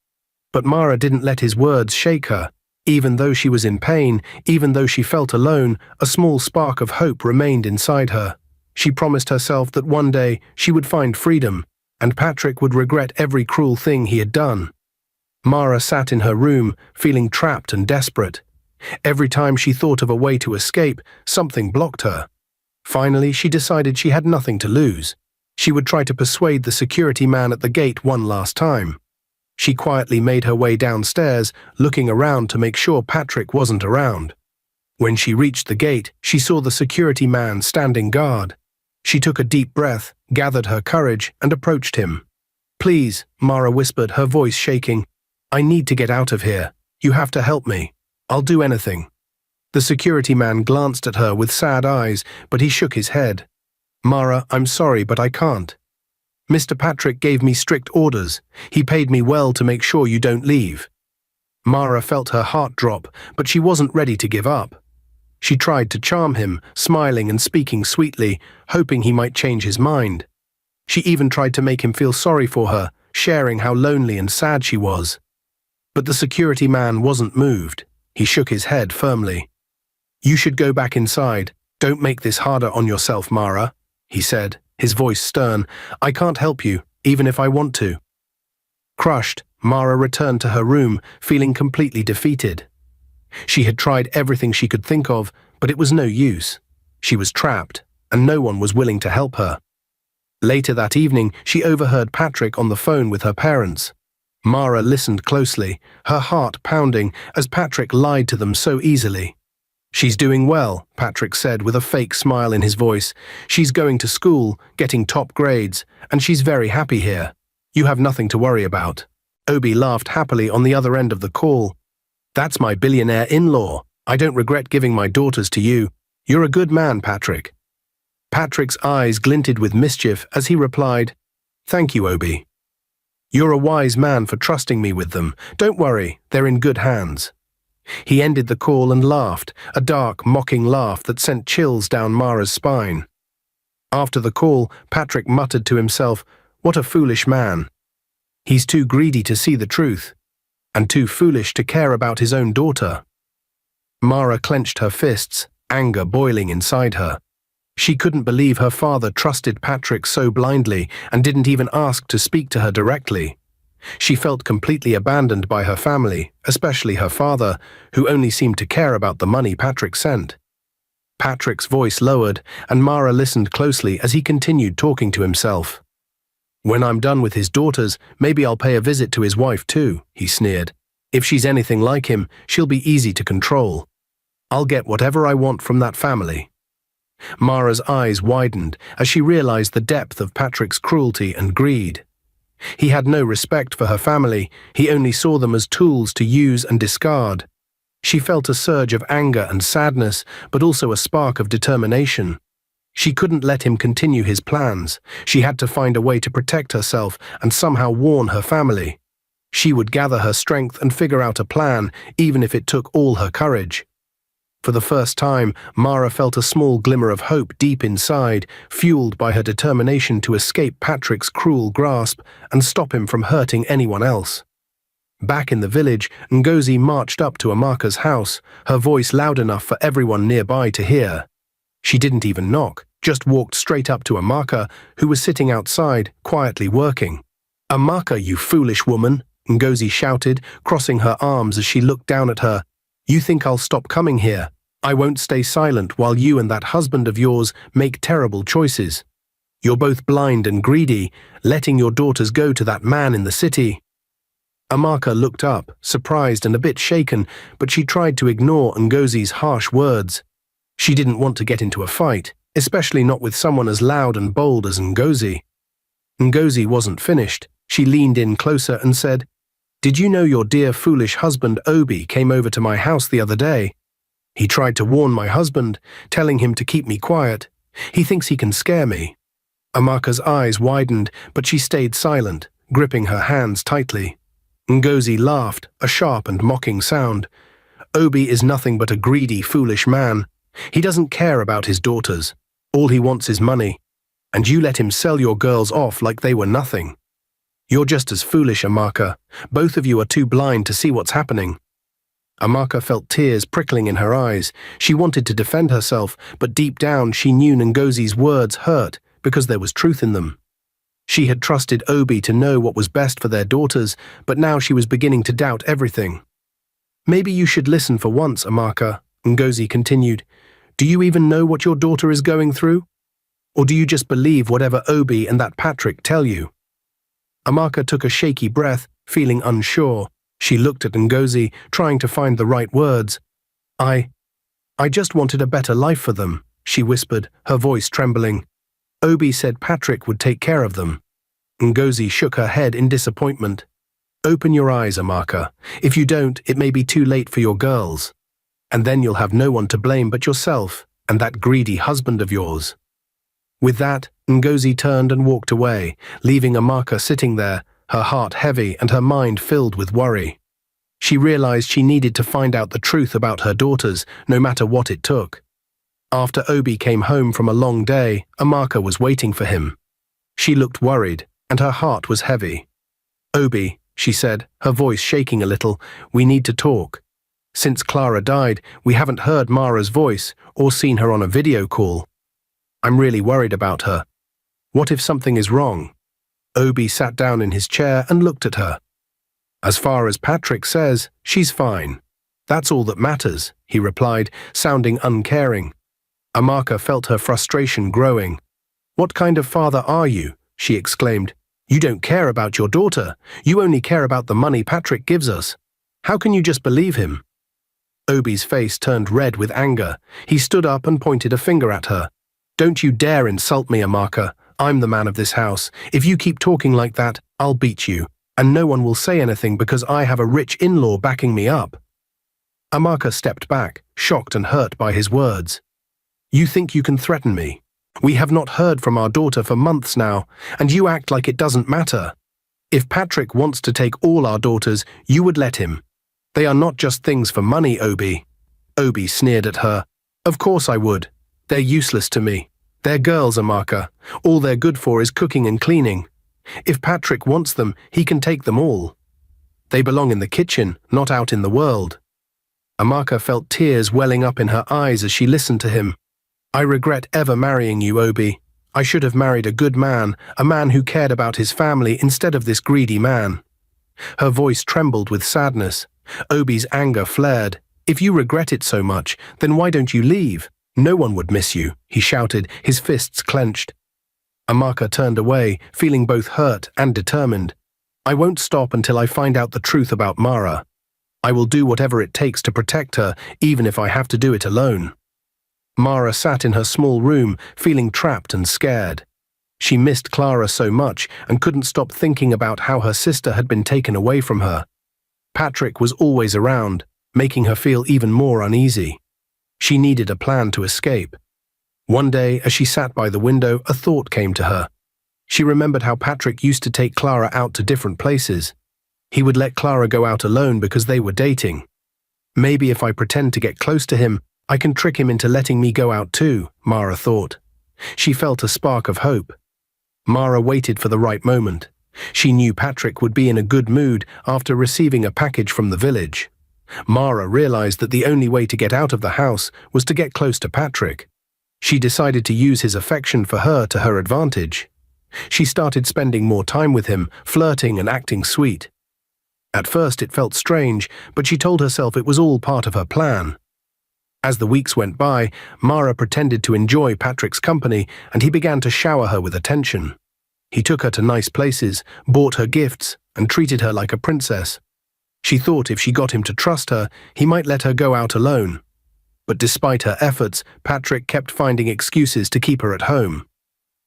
But Mara didn't let his words shake her. Even though she was in pain, even though she felt alone, a small spark of hope remained inside her. She promised herself that one day she would find freedom, and Patrick would regret every cruel thing he had done. Mara sat in her room, feeling trapped and desperate. Every time she thought of a way to escape, something blocked her. Finally, she decided she had nothing to lose. She would try to persuade the security man at the gate one last time. She quietly made her way downstairs, looking around to make sure Patrick wasn't around. When she reached the gate, she saw the security man standing guard. She took a deep breath, gathered her courage, and approached him. "Please," Mara whispered, her voice shaking. "I need to get out of here. You have to help me. I'll do anything." The security man glanced at her with sad eyes, but he shook his head. Mara, I'm sorry, but I can't. Mr. Patrick gave me strict orders. He paid me well to make sure you don't leave. Mara felt her heart drop, but she wasn't ready to give up. She tried to charm him, smiling and speaking sweetly, hoping he might change his mind. She even tried to make him feel sorry for her, sharing how lonely and sad she was. But the security man wasn't moved. He shook his head firmly. You should go back inside. Don't make this harder on yourself, Mara, he said, his voice stern. I can't help you, even if I want to. Crushed, Mara returned to her room, feeling completely defeated. She had tried everything she could think of, but it was no use. She was trapped, and no one was willing to help her. Later that evening, she overheard Patrick on the phone with her parents. Mara listened closely, her heart pounding as Patrick lied to them so easily. She's doing well, Patrick said with a fake smile in his voice. She's going to school, getting top grades, and she's very happy here. You have nothing to worry about. Obi laughed happily on the other end of the call. That's my billionaire in-law. I don't regret giving my daughters to you. You're a good man, Patrick. Patrick's eyes glinted with mischief as he replied, Thank you, Obi. You're a wise man for trusting me with them. Don't worry, they're in good hands. He ended the call and laughed, a dark, mocking laugh that sent chills down Mara's spine. After the call, Patrick muttered to himself, What a foolish man. He's too greedy to see the truth, and too foolish to care about his own daughter. Mara clenched her fists, anger boiling inside her. She couldn't believe her father trusted Patrick so blindly and didn't even ask to speak to her directly. She felt completely abandoned by her family, especially her father, who only seemed to care about the money Patrick sent. Patrick's voice lowered, and Mara listened closely as he continued talking to himself. When I'm done with his daughters, maybe I'll pay a visit to his wife too, he sneered. If she's anything like him, she'll be easy to control. I'll get whatever I want from that family. Mara's eyes widened as she realized the depth of Patrick's cruelty and greed. He had no respect for her family, he only saw them as tools to use and discard. She felt a surge of anger and sadness, but also a spark of determination. She couldn't let him continue his plans. She had to find a way to protect herself and somehow warn her family. She would gather her strength and figure out a plan, even if it took all her courage. For the first time, Mara felt a small glimmer of hope deep inside, fueled by her determination to escape Patrick's cruel grasp and stop him from hurting anyone else. Back in the village, Ngozi marched up to Amaka's house, her voice loud enough for everyone nearby to hear. She didn't even knock, just walked straight up to Amaka, who was sitting outside, quietly working. Amaka, you foolish woman, Ngozi shouted, crossing her arms as she looked down at her. You think I'll stop coming here? I won't stay silent while you and that husband of yours make terrible choices. You're both blind and greedy, letting your daughters go to that man in the city. Amaka looked up, surprised and a bit shaken, but she tried to ignore Ngozi's harsh words. She didn't want to get into a fight, especially not with someone as loud and bold as Ngozi. Ngozi wasn't finished. She leaned in closer and said, Did you know your dear foolish husband Obi came over to my house the other day? He tried to warn my husband, telling him to keep me quiet. He thinks he can scare me. Amaka's eyes widened, but she stayed silent, gripping her hands tightly. Ngozi laughed, a sharp and mocking sound. Obi is nothing but a greedy, foolish man. He doesn't care about his daughters. All he wants is money. And you let him sell your girls off like they were nothing. You're just as foolish, Amaka. Both of you are too blind to see what's happening. Amaka felt tears prickling in her eyes. She wanted to defend herself, but deep down she knew Ngozi's words hurt because there was truth in them. She had trusted Obi to know what was best for their daughters, but now she was beginning to doubt everything. Maybe you should listen for once, Amaka, Ngozi continued. Do you even know what your daughter is going through? Or do you just believe whatever Obi and that Patrick tell you? Amaka took a shaky breath, feeling unsure. She looked at Ngozi, trying to find the right words. I just wanted a better life for them, she whispered, her voice trembling. Obi said Patrick would take care of them. Ngozi shook her head in disappointment. Open your eyes, Amaka. If you don't, it may be too late for your girls. And then you'll have no one to blame but yourself and that greedy husband of yours. With that, Ngozi turned and walked away, leaving Amaka sitting there, her heart heavy and her mind filled with worry. She realized she needed to find out the truth about her daughters, no matter what it took. After Obi came home from a long day, Amaka was waiting for him. She looked worried, and her heart was heavy. "Obi," she said, her voice shaking a little, "we need to talk. Since Clara died, we haven't heard Mara's voice or seen her on a video call. I'm really worried about her. What if something is wrong?" Obi sat down in his chair and looked at her. "As far as Patrick says, she's fine. That's all that matters," he replied, sounding uncaring. Amaka felt her frustration growing. "What kind of father are you?" she exclaimed. "You don't care about your daughter. You only care about the money Patrick gives us. How can you just believe him?" Obi's face turned red with anger. He stood up and pointed a finger at her. "Don't you dare insult me, Amaka. I'm the man of this house. If you keep talking like that, I'll beat you, and no one will say anything because I have a rich in-law backing me up." Amaka stepped back, shocked and hurt by his words. "You think you can threaten me? We have not heard from our daughter for months now, and you act like it doesn't matter. If Patrick wants to take all our daughters, you would let him. They are not just things for money, Obi." Obi sneered at her. "Of course I would. They're useless to me. They're girls, Amaka. All they're good for is cooking and cleaning. If Patrick wants them, he can take them all. They belong in the kitchen, not out in the world." Amaka felt tears welling up in her eyes as she listened to him. "I regret ever marrying you, Obi. I should have married a good man, a man who cared about his family instead of this greedy man." Her voice trembled with sadness. Obi's anger flared. "If you regret it so much, then why don't you leave? No one would miss you," he shouted, his fists clenched. Amaka turned away, feeling both hurt and determined. "I won't stop until I find out the truth about Mara. I will do whatever it takes to protect her, even if I have to do it alone." Mara sat in her small room, feeling trapped and scared. She missed Clara so much and couldn't stop thinking about how her sister had been taken away from her. Patrick was always around, making her feel even more uneasy. She needed a plan to escape. One day, as she sat by the window, a thought came to her. She remembered how Patrick used to take Clara out to different places. He would let Clara go out alone because they were dating. "Maybe if I pretend to get close to him, I can trick him into letting me go out too," Mara thought. She felt a spark of hope. Mara waited for the right moment. She knew Patrick would be in a good mood after receiving a package from the village. Mara realized that the only way to get out of the house was to get close to Patrick. She decided to use his affection for her to her advantage. She started spending more time with him, flirting and acting sweet. At first it felt strange, but she told herself it was all part of her plan. As the weeks went by, Mara pretended to enjoy Patrick's company, and he began to shower her with attention. He took her to nice places, bought her gifts, and treated her like a princess. She thought if she got him to trust her, he might let her go out alone. But despite her efforts, Patrick kept finding excuses to keep her at home.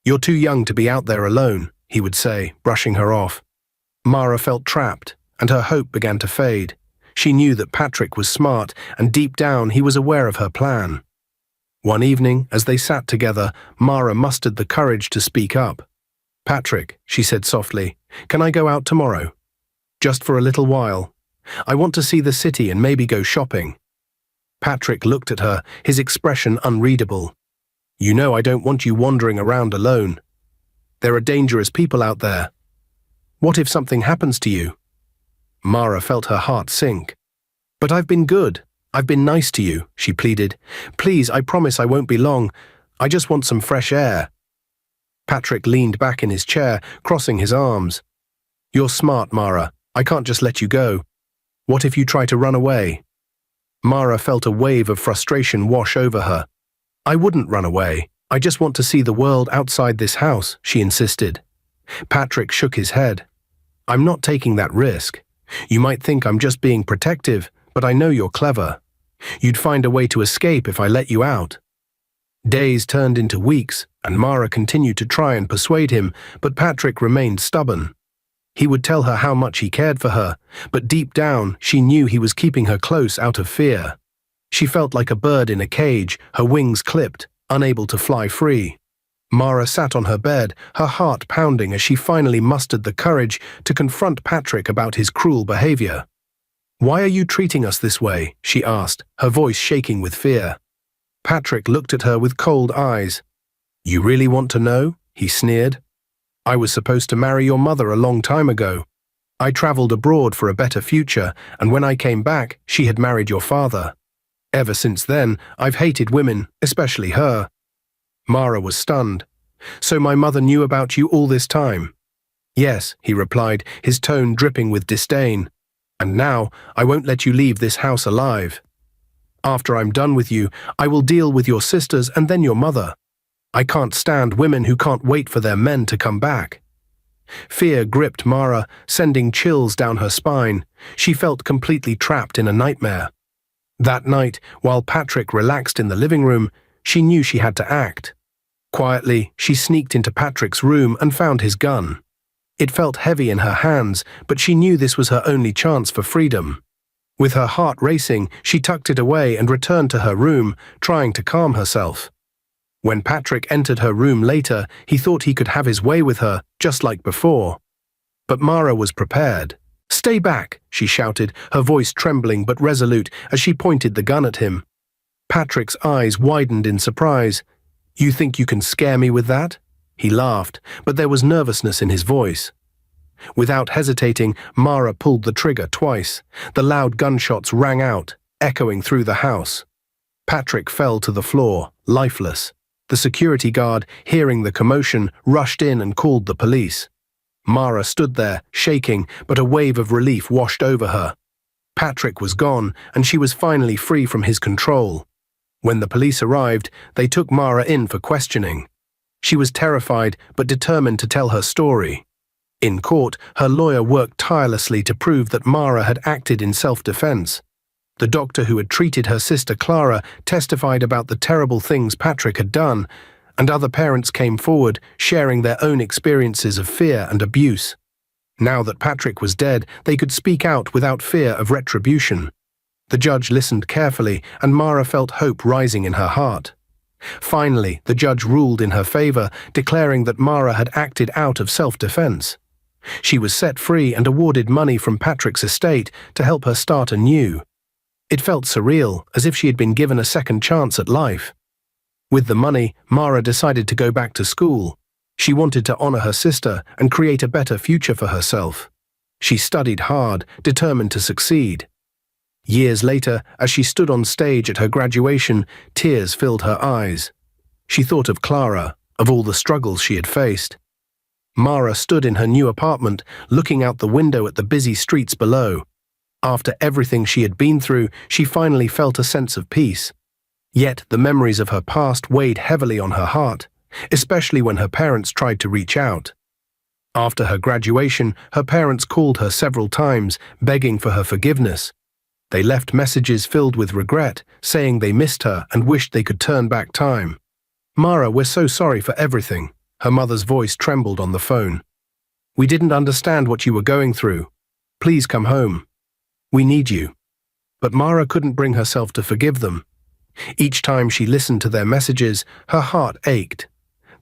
"You're too young to be out there alone," he would say, brushing her off. Mara felt trapped, and her hope began to fade. She knew that Patrick was smart, and deep down he was aware of her plan. One evening, as they sat together, Mara mustered the courage to speak up. "Patrick," she said softly, "can I go out tomorrow? Just for a little while. I want to see the city and maybe go shopping." Patrick looked at her, his expression unreadable. "You know I don't want you wandering around alone. There are dangerous people out there. What if something happens to you?" Mara felt her heart sink. "But I've been good. I've been nice to you," she pleaded. "Please, I promise I won't be long. I just want some fresh air." Patrick leaned back in his chair, crossing his arms. "You're smart, Mara. I can't just let you go. What if you try to run away?" Mara felt a wave of frustration wash over her. "I wouldn't run away. I just want to see the world outside this house," she insisted. Patrick shook his head. "I'm not taking that risk. You might think I'm just being protective, but I know you're clever. You'd find a way to escape if I let you out." Days turned into weeks, and Mara continued to try and persuade him, but Patrick remained stubborn. He would tell her how much he cared for her, but deep down she knew he was keeping her close out of fear. She felt like a bird in a cage, her wings clipped, unable to fly free. Mara sat on her bed, her heart pounding as she finally mustered the courage to confront Patrick about his cruel behavior. "Why are you treating us this way?" she asked, her voice shaking with fear. Patrick looked at her with cold eyes. "You really want to know?" he sneered. "I was supposed to marry your mother a long time ago. I traveled abroad for a better future, and when I came back, she had married your father. Ever since then, I've hated women, especially her." Mara was stunned. "So my mother knew about you all this time?" "Yes," he replied, his tone dripping with disdain. "And now, I won't let you leave this house alive. After I'm done with you, I will deal with your sisters and then your mother. I can't stand women who can't wait for their men to come back." Fear gripped Mara, sending chills down her spine. She felt completely trapped in a nightmare. That night, while Patrick relaxed in the living room, she knew she had to act. Quietly, she sneaked into Patrick's room and found his gun. It felt heavy in her hands, but she knew this was her only chance for freedom. With her heart racing, she tucked it away and returned to her room, trying to calm herself. When Patrick entered her room later, he thought he could have his way with her, just like before. But Mara was prepared. "Stay back," she shouted, her voice trembling but resolute as she pointed the gun at him. Patrick's eyes widened in surprise. "You think you can scare me with that?" He laughed, but there was nervousness in his voice. Without hesitating, Mara pulled the trigger twice. The loud gunshots rang out, echoing through the house. Patrick fell to the floor, lifeless. The security guard, hearing the commotion, rushed in and called the police. Mara stood there, shaking, but a wave of relief washed over her. Patrick was gone, and she was finally free from his control. When the police arrived, they took Mara in for questioning. She was terrified but determined to tell her story. In court, her lawyer worked tirelessly to prove that Mara had acted in self-defense. The doctor who had treated her sister Clara testified about the terrible things Patrick had done, and other parents came forward, sharing their own experiences of fear and abuse. Now that Patrick was dead, they could speak out without fear of retribution. The judge listened carefully, and Mara felt hope rising in her heart. Finally, the judge ruled in her favor, declaring that Mara had acted out of self-defense. She was set free and awarded money from Patrick's estate to help her start anew. It felt surreal, as if she had been given a second chance at life. With the money, Mara decided to go back to school. She wanted to honor her sister and create a better future for herself. She studied hard, determined to succeed. Years later, as she stood on stage at her graduation, tears filled her eyes. She thought of Clara, of all the struggles she had faced. Mara stood in her new apartment, looking out the window at the busy streets below. After everything she had been through, she finally felt a sense of peace. Yet the memories of her past weighed heavily on her heart, especially when her parents tried to reach out. After her graduation, her parents called her several times, begging for her forgiveness. They left messages filled with regret, saying they missed her and wished they could turn back time. "Mara, we're so sorry for everything." Her mother's voice trembled on the phone. "We didn't understand what you were going through. Please come home. We need you." But Mara couldn't bring herself to forgive them. Each time she listened to their messages, her heart ached.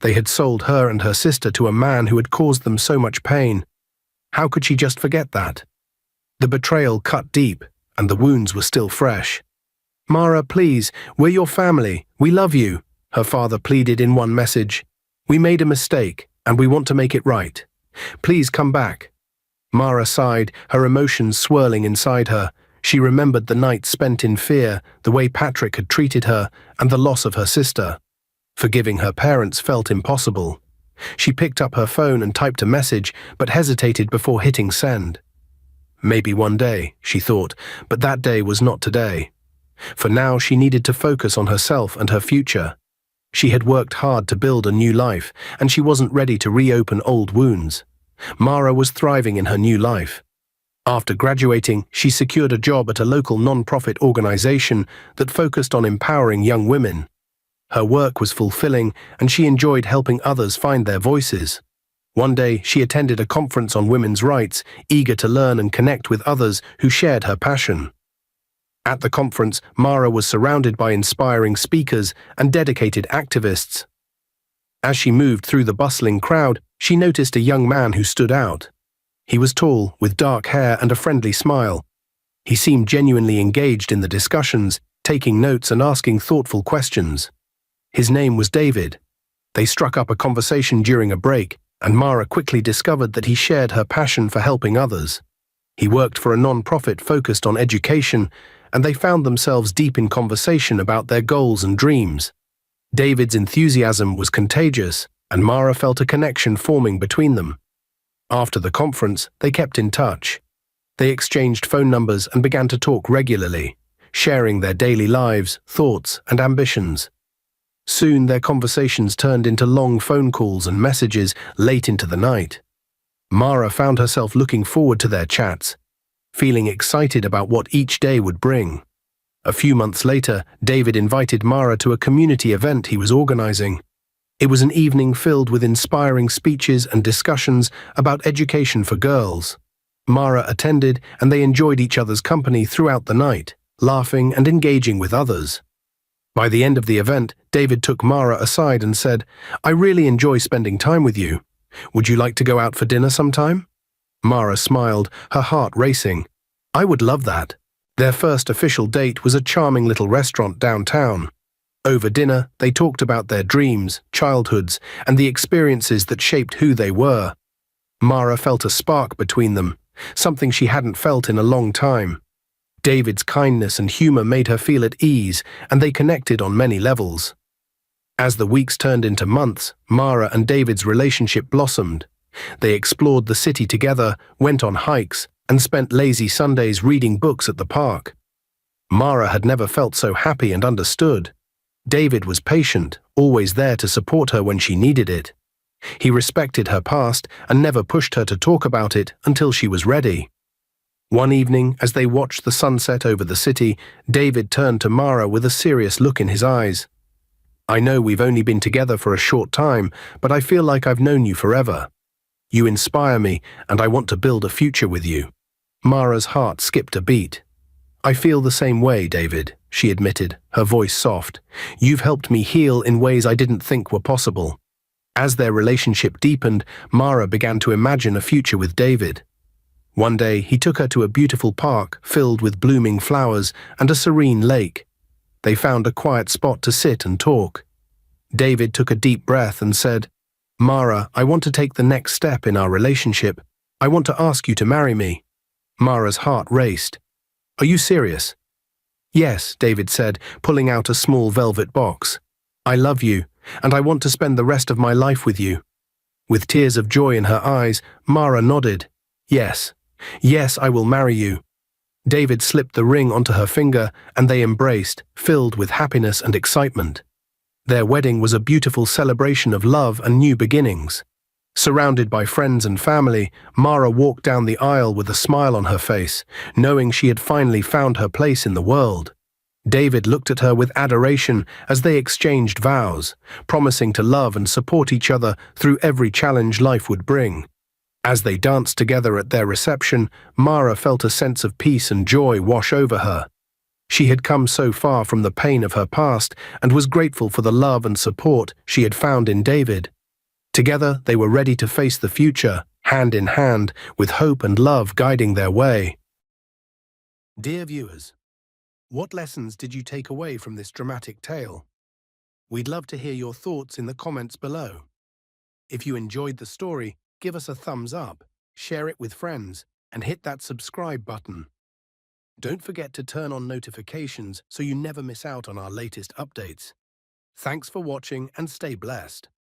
They had sold her and her sister to a man who had caused them so much pain. How could she just forget that? The betrayal cut deep, and the wounds were still fresh. "Mara, please, we're your family. We love you," her father pleaded in one message. "We made a mistake, and we want to make it right. Please come back." Mara sighed, her emotions swirling inside her. She remembered the nights spent in fear, the way Patrick had treated her, and the loss of her sister. Forgiving her parents felt impossible. She picked up her phone and typed a message, but hesitated before hitting send. Maybe one day, she thought, but that day was not today. For now, she needed to focus on herself and her future. She had worked hard to build a new life, and she wasn't ready to reopen old wounds. Mara was thriving in her new life. After graduating, she secured a job at a local non-profit organization that focused on empowering young women. Her work was fulfilling, and she enjoyed helping others find their voices. One day, she attended a conference on women's rights, eager to learn and connect with others who shared her passion. At the conference, Mara was surrounded by inspiring speakers and dedicated activists. As she moved through the bustling crowd, she noticed a young man who stood out. He was tall, with dark hair and a friendly smile. He seemed genuinely engaged in the discussions, taking notes and asking thoughtful questions. His name was David. They struck up a conversation during a break, and Mara quickly discovered that he shared her passion for helping others. He worked for a non-profit focused on education, and they found themselves deep in conversation about their goals and dreams. David's enthusiasm was contagious, and Mara felt a connection forming between them. After the conference, they kept in touch. They exchanged phone numbers and began to talk regularly, sharing their daily lives, thoughts, and ambitions. Soon their conversations turned into long phone calls and messages late into the night. Mara found herself looking forward to their chats, feeling excited about what each day would bring. A few months later, David invited Mara to a community event he was organizing. It was an evening filled with inspiring speeches and discussions about education for girls. Mara attended, and they enjoyed each other's company throughout the night, laughing and engaging with others. By the end of the event, David took Mara aside and said, "I really enjoy spending time with you. Would you like to go out for dinner sometime?" Mara smiled, her heart racing. "I would love that." Their first official date was a charming little restaurant downtown. Over dinner, they talked about their dreams, childhoods, and the experiences that shaped who they were. Mara felt a spark between them, something she hadn't felt in a long time. David's kindness and humor made her feel at ease, and they connected on many levels. As the weeks turned into months, Mara and David's relationship blossomed. They explored the city together, went on hikes, and spent lazy Sundays reading books at the park. Mara had never felt so happy and understood. David was patient, always there to support her when she needed it. He respected her past and never pushed her to talk about it until she was ready. One evening, as they watched the sunset over the city, David turned to Mara with a serious look in his eyes. "I know we've only been together for a short time, but I feel like I've known you forever. You inspire me, and I want to build a future with you." Mara's heart skipped a beat. "I feel the same way, David," she admitted, her voice soft. "You've helped me heal in ways I didn't think were possible." As their relationship deepened, Mara began to imagine a future with David. One day, he took her to a beautiful park filled with blooming flowers and a serene lake. They found a quiet spot to sit and talk. David took a deep breath and said, "Mara, I want to take the next step in our relationship. I want to ask you to marry me." Mara's heart raced. "Are you serious?" "Yes," David said, pulling out a small velvet box. "I love you, and I want to spend the rest of my life with you." With tears of joy in her eyes, Mara nodded. "Yes. Yes, I will marry you." David slipped the ring onto her finger, and they embraced, filled with happiness and excitement. Their wedding was a beautiful celebration of love and new beginnings. Surrounded by friends and family, Mara walked down the aisle with a smile on her face, knowing she had finally found her place in the world. David looked at her with adoration as they exchanged vows, promising to love and support each other through every challenge life would bring. As they danced together at their reception, Mara felt a sense of peace and joy wash over her. She had come so far from the pain of her past and was grateful for the love and support she had found in David. Together, they were ready to face the future, hand in hand, with hope and love guiding their way. Dear viewers, what lessons did you take away from this dramatic tale? We'd love to hear your thoughts in the comments below. If you enjoyed the story, give us a thumbs up, share it with friends, and hit that subscribe button. Don't forget to turn on notifications so you never miss out on our latest updates. Thanks for watching and stay blessed.